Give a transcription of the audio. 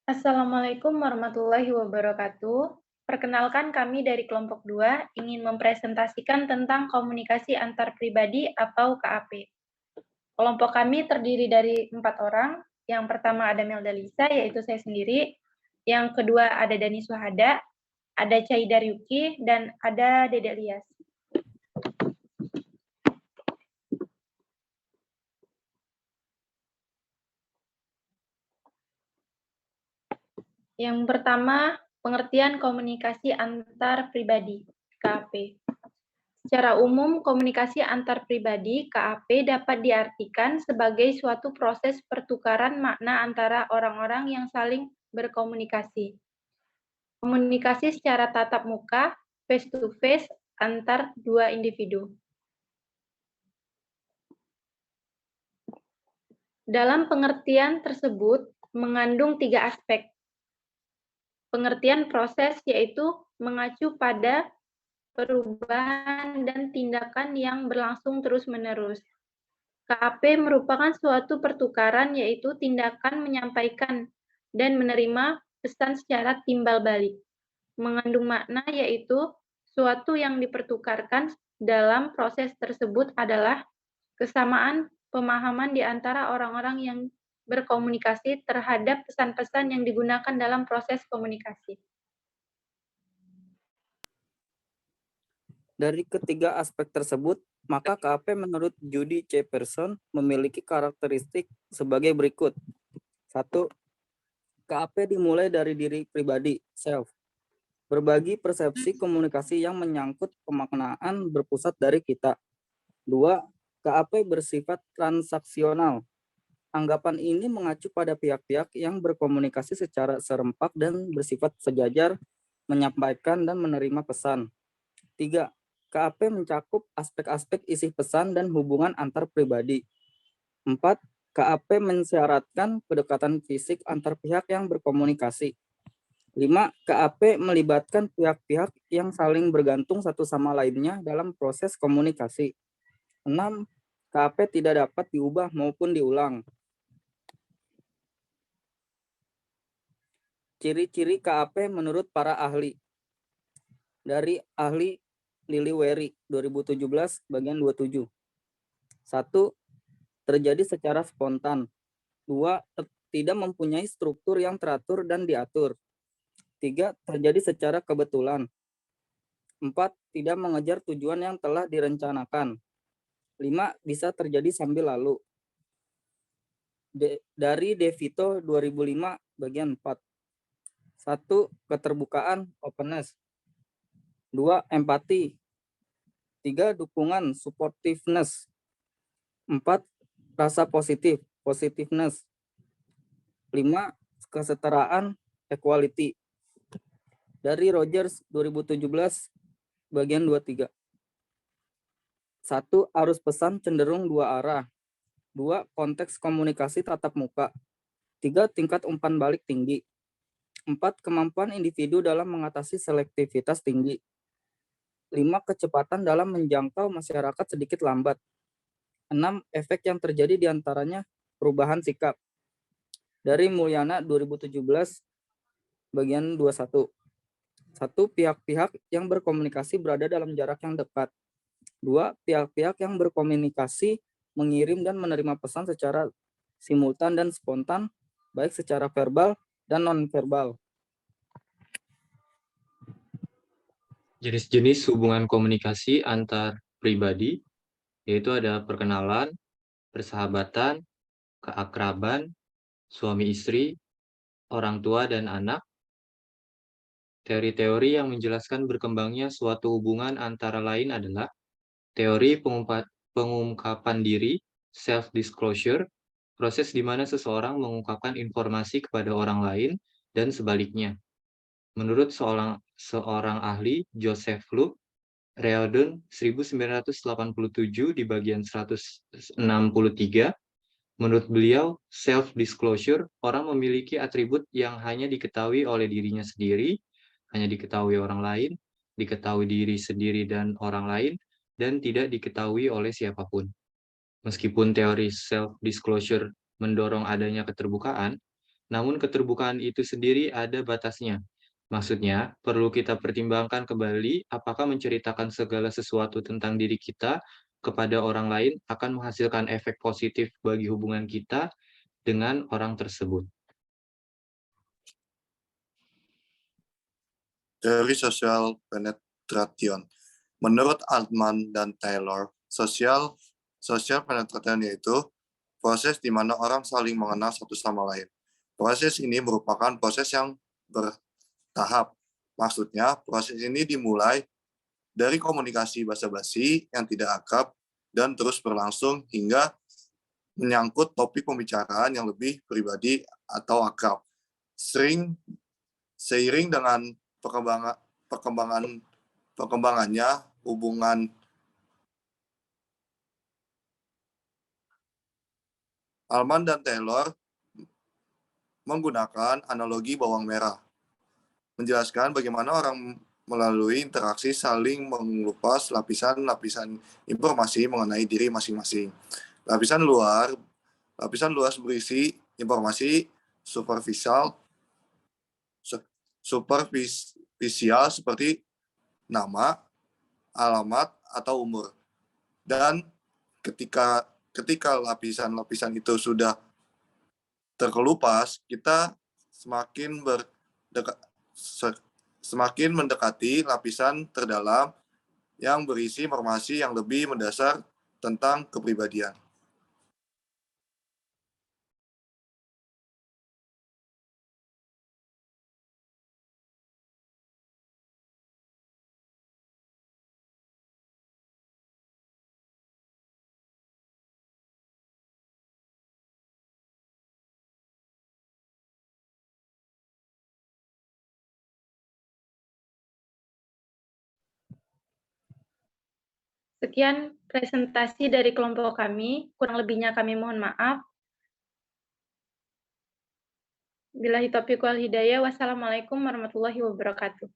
Assalamualaikum warahmatullahi wabarakatuh. Perkenalkan kami dari kelompok 2 ingin mempresentasikan tentang komunikasi antar pribadi atau KAP. Kelompok kami terdiri dari 4 orang. Yang pertama ada Melda Lisa, yaitu saya sendiri. Yang kedua ada Dani Suhada, ada Caidar Yuki, dan ada Dede Lias. Yang pertama, pengertian komunikasi antar pribadi, KAP. Secara umum, komunikasi antar pribadi (KAP) dapat diartikan sebagai suatu proses pertukaran makna antara orang-orang yang saling berkomunikasi. Komunikasi secara tatap muka, face to face, antar dua individu. Dalam pengertian tersebut mengandung 3 aspek. Pengertian proses yaitu mengacu pada perubahan dan tindakan yang berlangsung terus-menerus. KAP merupakan suatu pertukaran yaitu tindakan menyampaikan dan menerima pesan secara timbal balik. Mengandung makna yaitu suatu yang dipertukarkan dalam proses tersebut adalah kesamaan pemahaman di antara orang-orang yang berkomunikasi terhadap pesan-pesan yang digunakan dalam proses komunikasi. Dari ketiga aspek tersebut, maka KAP menurut Judy C. Pearson memiliki karakteristik sebagai berikut. 1. KAP dimulai dari diri pribadi, self. Berbagi persepsi komunikasi yang menyangkut pemaknaan berpusat dari kita. 2. KAP bersifat transaksional. Anggapan ini mengacu pada pihak-pihak yang berkomunikasi secara serempak dan bersifat sejajar, menyampaikan dan menerima pesan. 3. KAP mencakup aspek-aspek isi pesan dan hubungan antar pribadi. 4. KAP mensyaratkan kedekatan fisik antar pihak yang berkomunikasi. 5. KAP melibatkan pihak-pihak yang saling bergantung satu sama lainnya dalam proses komunikasi. 6. KAP tidak dapat diubah maupun diulang. Ciri-ciri KAP menurut para ahli. Dari ahli Lili Wery 2017 bagian 27. 1. Terjadi secara spontan. 2. Tidak mempunyai struktur yang teratur dan diatur. 3. Terjadi secara kebetulan. 4. Tidak mengejar tujuan yang telah direncanakan. 5. Bisa terjadi sambil lalu. Dari DeVito 2005 bagian 4. 1. Keterbukaan, openness. 2. Empati. 3. Dukungan, supportiveness. 4. Rasa positif, positiveness. 5. Kesetaraan, equality. Dari Rogers 2017 bagian 23. 1. Arus pesan cenderung dua arah. 2. Konteks komunikasi tatap muka. 3. Tingkat umpan balik tinggi. 4. Kemampuan individu dalam mengatasi selektivitas tinggi. 5. Kecepatan dalam menjangkau masyarakat sedikit lambat. 6. Efek yang terjadi diantaranya perubahan sikap. Dari Mulyana 2017 bagian 21. 1. Pihak-pihak yang berkomunikasi berada dalam jarak yang dekat. 2. Pihak-pihak yang berkomunikasi mengirim dan menerima pesan secara simultan dan spontan, baik secara verbal dan non-verbal. Jenis-jenis hubungan komunikasi antar pribadi, yaitu ada perkenalan, persahabatan, keakraban, suami istri, orang tua dan anak. Teori-teori yang menjelaskan berkembangnya suatu hubungan antara lain adalah teori pengungkapan diri, self-disclosure, proses di mana seseorang mengungkapkan informasi kepada orang lain, dan sebaliknya. Menurut seorang ahli, Joseph Luke, Reardon 1987 di bagian 163, menurut beliau, self-disclosure, orang memiliki atribut yang hanya diketahui oleh dirinya sendiri, hanya diketahui orang lain, diketahui diri sendiri dan orang lain, dan tidak diketahui oleh siapapun. Meskipun teori self-disclosure mendorong adanya keterbukaan, Namun keterbukaan itu sendiri ada batasnya. Maksudnya, perlu kita pertimbangkan kembali apakah menceritakan segala sesuatu tentang diri kita kepada orang lain akan menghasilkan efek positif bagi hubungan kita dengan orang tersebut. Teori sosial penetration. Menurut Altman dan Taylor, sosial penetration yaitu proses di mana orang saling mengenal satu sama lain. Proses ini merupakan proses yang bertahap. Maksudnya, proses ini dimulai dari komunikasi basa-basi yang tidak akrab dan terus berlangsung hingga menyangkut topik pembicaraan yang lebih pribadi atau akrab. Seiring dengan perkembangannya hubungan Altman dan Taylor menggunakan analogi bawang merah, menjelaskan bagaimana orang melalui interaksi saling mengelupas lapisan-lapisan informasi mengenai diri masing-masing. Lapisan luas berisi informasi superficial seperti nama, alamat, atau umur. Dan ketika lapisan-lapisan itu sudah terkelupas, kita semakin mendekati lapisan terdalam yang berisi informasi yang lebih mendasar tentang kepribadian. Sekian presentasi dari kelompok kami, kurang lebihnya kami mohon maaf. Billahi taufiq wal hidayah. Wassalamualaikum warahmatullahi wabarakatuh.